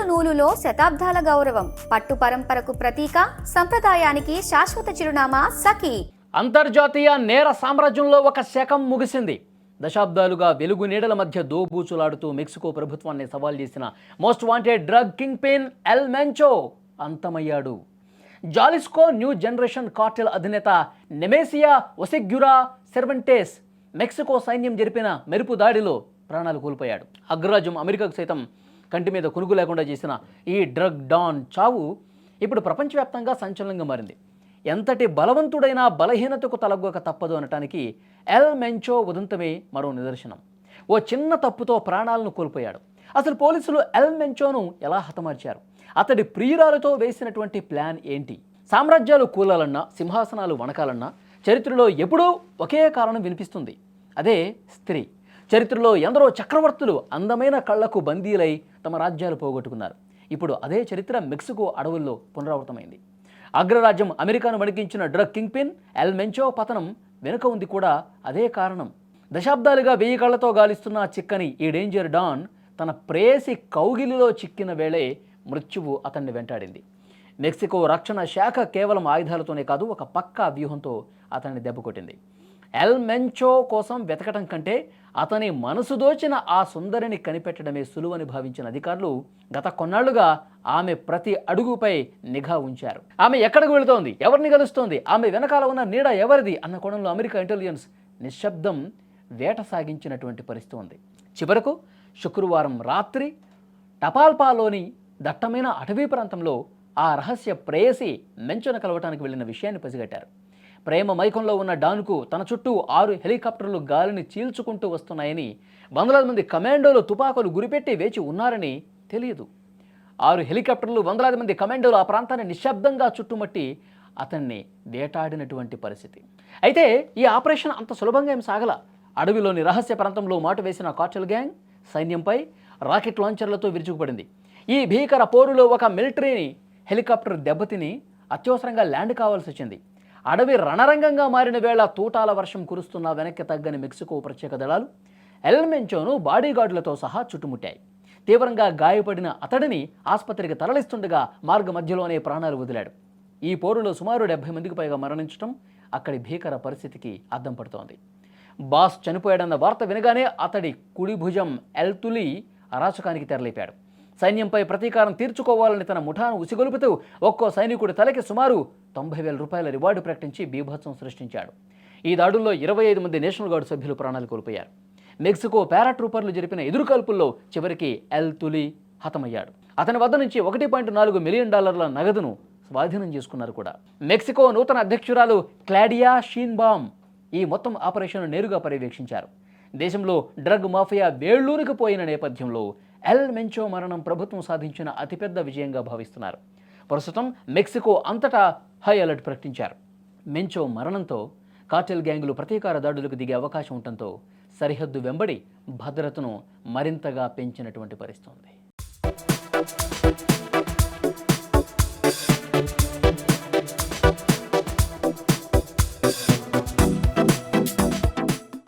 నూలులో శతాబ్దాల గౌరవం, పట్టు పరంపరకు ప్రతీక, సంప్రదాయానికి శాశ్వత చిరునామా సఖీ. అంతర్జాతీయ నేర సామ్రాజ్యంలో ఒక శకం ముగిసింది. దశాబ్దాలుగా వెలుగు నీడల మధ్య దోబూచులాడుతూ మెక్సికో ప్రభుత్వాన్ని సవాల్ చేసిన most wanted drug kingpin El Mencho అంతమయ్యాడు. జాలిస్కో న్యూ జనరేషన్ కార్టెల్ అధినేత నెమేసియా ఒసెగ్యురా సెర్వెంటెస్ మెక్సికో సైన్యం జరిపిన మెరుపు దాడిలో ప్రాణాలు కోల్పోయాడు. అగ్రరాజ్యం అమెరికాకు సైతం కంటి మీద కునుకు లేకుండా చేసిన ఈ డ్రగ్ డాన్ చావు ఇప్పుడు ప్రపంచవ్యాప్తంగా సంచలనంగా మారింది. ఎంతటి బలవంతుడైనా బలహీనతకు తలగ్గక తప్పదు అనటానికి ఎల్ మెంచో ఉదంతమే మరో నిదర్శనం. ఓ చిన్న తప్పుతో ప్రాణాలను కోల్పోయాడు. అసలు పోలీసులు ఎల్ మెంచోను ఎలా హతమార్చారు? అతడి ప్రియురాలతో వేసినటువంటి ప్లాన్ ఏంటి? సామ్రాజ్యాలు కూలాలన్నా, సింహాసనాలు వణకాలన్నా చరిత్రలో ఎప్పుడూ ఒకే కారణం వినిపిస్తుంది, అదే స్త్రీ. చరిత్రలో ఎందరో చక్రవర్తులు అందమైన కళ్లకు బందీలై తమ రాజ్యాలు పోగొట్టుకున్నారు. ఇప్పుడు అదే చరిత్ర మెక్సికో అడవుల్లో పునరావృతమైంది. అగ్రరాజ్యం అమెరికాను వణికించిన డ్రగ్ కింగ్ పిన్ ఎల్ మెంచో పతనం వెనుక ఉంది కూడా అదే కారణం. దశాబ్దాలుగా 1000 కళ్లతో గాలిస్తున్న చిక్కని ఈ డేంజర్ డాన్ తన ప్రేయసి కౌగిలిలో చిక్కిన వేళే మృత్యువు అతన్ని వెంటాడింది. మెక్సికో రక్షణ శాఖ కేవలం ఆయుధాలతోనే కాదు, ఒక పక్కా వ్యూహంతో అతన్ని దెబ్బకొట్టింది. ఎల్ మెంచో కోసం వెతకటం కంటే అతని మనసు దోచిన ఆ సుందరిని కనిపెట్టడమే సులువని భావించిన అధికారులు గత కొన్నాళ్లుగా ఆమె ప్రతి అడుగుపై నిఘా ఉంచారు. ఆమె ఎక్కడికి వెళుతోంది, ఎవరిని కలుస్తోంది, ఆమె వెనకాల ఉన్న నీడ ఎవరిది అన్న కోణంలో అమెరికా ఇంటెలిజెన్స్ నిశ్శబ్దం వేట సాగించినటువంటి పరిస్థితి ఉంది. చివరకు శుక్రవారం రాత్రి టపాల్పాలోని దట్టమైన అటవీ ప్రాంతంలో ఆ రహస్య ప్రేయసి మెంచోను కలవటానికి వెళ్లిన విషయాన్ని పసిగట్టారు. ప్రేమ మైకంలో ఉన్న డాన్కు తన చుట్టూ 6 హెలికాప్టర్లు గాలిని చీల్చుకుంటూ వస్తున్నాయని, వందలాది మంది కమాండోలు తుపాకులు గురిపెట్టి వేచి ఉన్నారని తెలియదు. 6 హెలికాప్టర్లు, వందలాది మంది కమాండోలు ఆ ప్రాంతాన్ని నిశ్శబ్దంగా చుట్టుముట్టి అతన్ని వేటాడినటువంటి పరిస్థితి. అయితే ఈ ఆపరేషన్ అంత సులభంగా ఏం సాగల. అడవిలోని రహస్య ప్రాంతంలో మాటు వేసిన కార్టెల్ గ్యాంగ్ సైన్యంపై రాకెట్ లాంచర్లతో విరుచుకుపడింది. ఈ భీకర పోరులో ఒక మిలిటరీ హెలికాప్టర్ దెబ్బతిని అత్యవసరంగా ల్యాండ్ కావాల్సి వచ్చింది. అడవి రణరంగంగా మారిన వేళ తూటాల వర్షం కురుస్తున్న వెనక్కి తగ్గని మెక్సికో ప్రత్యేక దళాలు ఎల్ మెంచోను బాడీగార్డులతో సహా చుట్టుముట్టాయి. తీవ్రంగా గాయపడిన అతడిని ఆసుపత్రికి తరలిస్తుండగా మార్గ మధ్యలోనే ప్రాణాలు వదిలాడు. ఈ పోరులో సుమారు 70 మందికి పైగా మరణించడం అక్కడి భీకర పరిస్థితికి అద్దం పడుతోంది. బాస్ చనిపోయాడన్న వార్త వినగానే అతడి కుడి భుజం ఎల్ తులి అరాచకానికి తెరలేపాడు. సైన్యంపై ప్రతీకారం తీర్చుకోవాలని తన ముఠాను ఉసిగొలుపుతూ ఒక్కో సైనికుడి తలకి సుమారు 90,000 రూపాయల రివార్డు ప్రకటించి బీభత్సం సృష్టించాడు. ఈ దాడుల్లో 25 మంది నేషనల్ గార్డు సభ్యులు ప్రాణాలు కోల్పోయారు. మెక్సికో పారాట్రూపర్లు జరిపిన ఎదురుకాల్పుల్లో చివరికి ఎల్ తులి హతమయ్యాడు. అతని వద్ద నుంచి $1.4 మిలియన్ నగదును స్వాధీనం చేసుకున్నారు కూడా. మెక్సికో నూతన అధ్యక్షురాలు క్లాడియా షీన్బామ్ ఈ మొత్తం ఆపరేషన్ నేరుగా పర్యవేక్షించారు. దేశంలో డ్రగ్ మాఫియా వేళ్లూరికి పోయిన నేపథ్యంలో ఎల్ మెంచో మరణం ప్రభుత్వం సాధించిన అతిపెద్ద విజయంగా భావిస్తున్నారు. ప్రస్తుతం మెక్సికో అంతటా హై అలర్ట్ ప్రకటించారు. మెంచో మరణంతో కార్టెల్ గ్యాంగులు ప్రతీకార దాడులకు దిగే అవకాశం ఉండటంతో సరిహద్దు వెంబడి భద్రతను మరింతగా పెంచినటువంటి పరిస్థితి ఉంది.